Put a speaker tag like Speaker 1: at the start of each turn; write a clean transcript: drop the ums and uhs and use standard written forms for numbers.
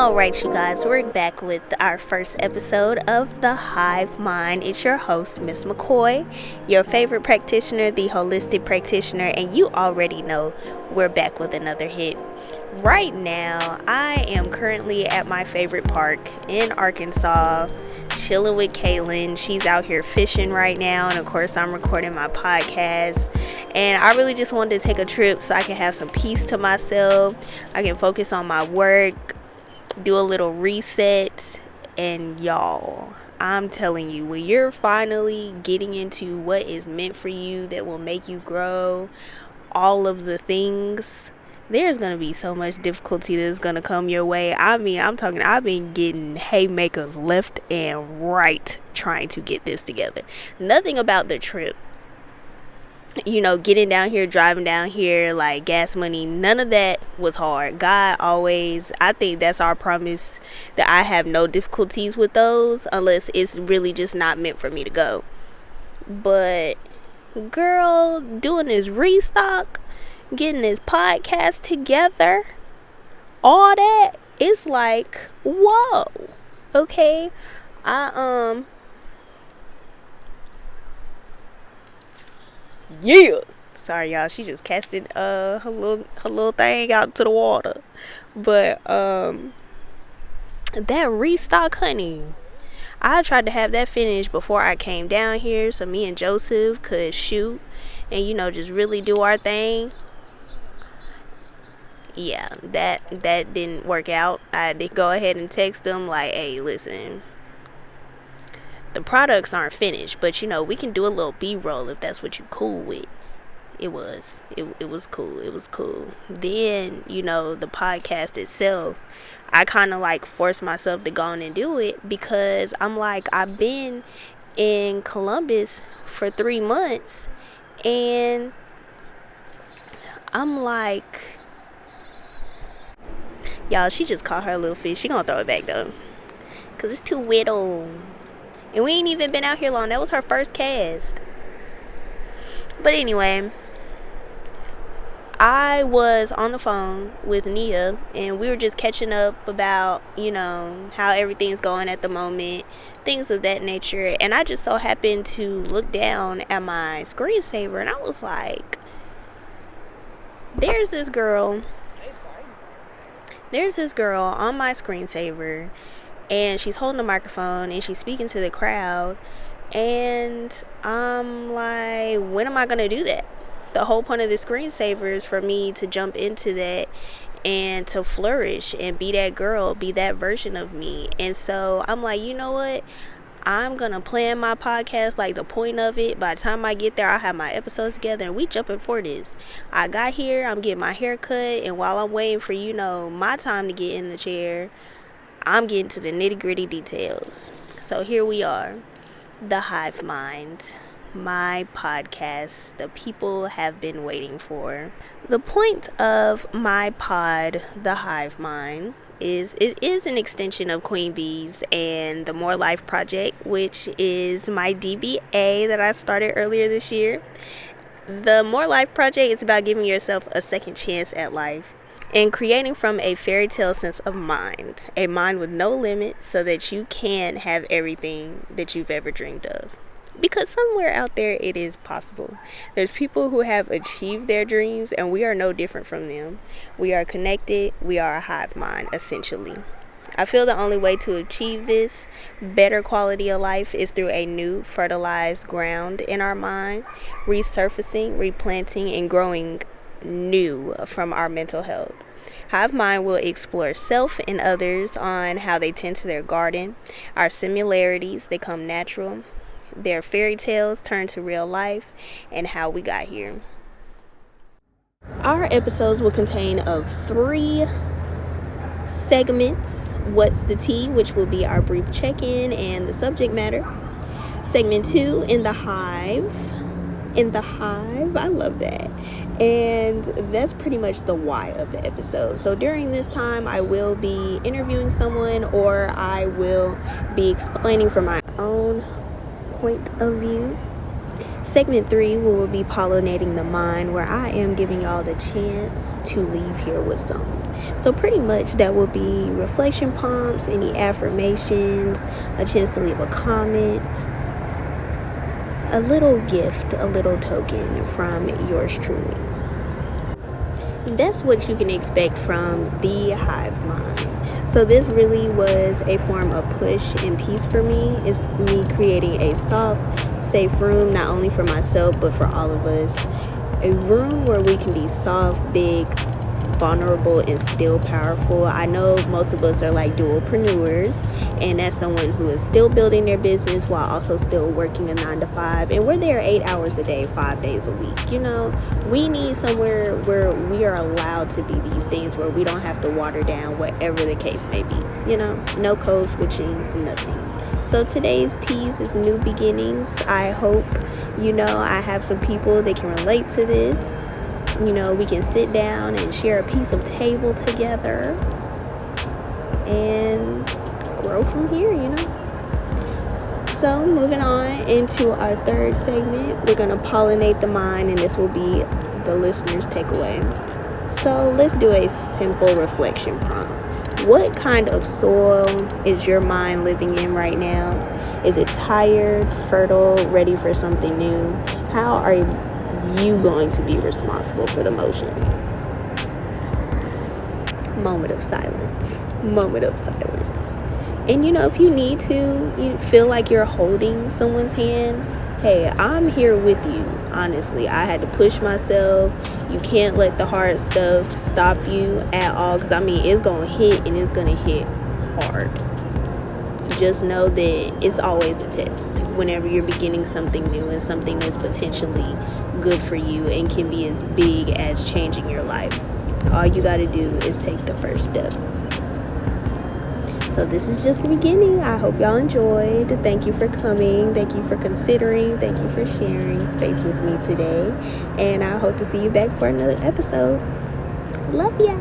Speaker 1: Alright, you guys, we're back with our first episode of the Hive Mind. It's your host, Miss McCoy, your favorite practitioner, the holistic practitioner, and you already know we're back with another hit. Right now, I am currently at my favorite park in Arkansas, chilling with Kaylin. She's out here fishing right now, and of course, I'm recording my podcast. And I really just wanted to take a trip so I can have some peace to myself. I can focus on my work, do a little reset, and y'all, I'm telling you, when you're finally getting into what is meant for you that will make you grow, all of the things, there's gonna be so much difficulty that's gonna come your way. I've been getting haymakers left and right trying to get this together. Nothing about the trip, getting down here, driving down here, like gas money, none of that was hard. God always, I think that's our promise, that I have no difficulties with those unless it's really just not meant for me to go. But girl, doing this restock, getting this podcast together, all that, it's like, whoa. Okay, yeah. Sorry, y'all. She just casted her little thing out to the water. But that restock, honey, I tried to have that finished before I came down here, so me and Joseph could shoot and just really do our thing. Yeah, that didn't work out. I did go ahead and text them like, hey, listen, the products aren't finished, but we can do a little B-roll if that's what you cool with. It was cool. Then the podcast itself, I kind of like forced myself to go on and do it, because I'm like, I've been in Columbus for 3 months, and I'm like, y'all, she just caught her little fish. She gonna throw it back though, cause it's too little. And we ain't even been out here long. That was her first cast. But anyway, I was on the phone with Nadia, and we were just catching up about, how everything's going at the moment, things of that nature. And I just so happened to look down at my screensaver, and I was like, there's this girl on my screensaver, and she's holding a microphone and she's speaking to the crowd, and I'm like, when am I gonna do that? The whole point of the screensaver is for me to jump into that and to flourish and be that girl, be that version of me. And so I'm like, you know what, I'm gonna plan my podcast, like the point of it, by the time I get there, I'll have my episodes together and we jumping for this. I got here, I'm getting my hair cut, and while I'm waiting for my time to get in the chair, I'm getting to the nitty-gritty details. So here we are, the Hive Mind, my podcast the people have been waiting for. The point of my pod, the Hive Mind, it is an extension of Queen Bee's and the More Life Project, which is my DBA that I started earlier this year. The More Life Project is about giving yourself a second chance at life and creating from a fairy tale sense of mind, a mind with no limits, so that you can have everything that you've ever dreamed of. Because somewhere out there it is possible. There's people who have achieved their dreams, and we are no different from them. We are connected. We are a hive mind, essentially. I feel the only way to achieve this better quality of life is through a new fertilized ground in our mind, resurfacing, replanting, and growing new from our mental health. Hive Mind will explore self and others on how they tend to their garden, our similarities, they come natural, their fairy tales turn to real life, and how we got here. Our episodes will contain of 3 segments. What's the tea, which will be our brief check-in and the subject matter. Segment 2, in the hive, I love that. And that's pretty much the why of the episode. So during this time, I will be interviewing someone, or I will be explaining from my own point of view. Segment 3 will be Pollinating the Mind, where I am giving y'all the chance to leave here with something. So pretty much that will be reflection prompts, any affirmations, a chance to leave a comment, a little gift, a little token from yours truly. That's what you can expect from the Hive Mind. So this really was a form of push and peace for me. It's me creating a soft, safe room, not only for myself, but for all of us. A room where we can be soft, big, vulnerable, and still powerful. I know most of us are like dualpreneurs, and that's someone who is still building their business while also still working a 9 to 5, and we're there 8 hours a day, 5 days a week. We need somewhere where we are allowed to be these things, where we don't have to water down whatever the case may be. No code switching, nothing. So today's tease is new beginnings. I hope I have some people that can relate to this. We can sit down and share a piece of table together and grow from here, So moving on into our third segment, we're going to pollinate the mind, and this will be the listener's takeaway. So let's do a simple reflection prompt. What kind of soil is your mind living in right now? Is it tired, fertile, ready for something new? How are you going to be responsible for the motion? Moment of silence. And if you need to, you feel like you're holding someone's hand, hey, I'm here with you. Honestly, I had to push myself. You can't let the hard stuff stop you at all, because it's going to hit, and it's going to hit hard. Just know that it's always a test whenever you're beginning something new, and something that's potentially good for you and can be as big as changing your life. All you got to do is take the first step. So this is just the beginning. I hope y'all enjoyed. Thank you for coming. Thank you for considering. Thank you for sharing space with me today. And I hope to see you back for another episode. Love ya.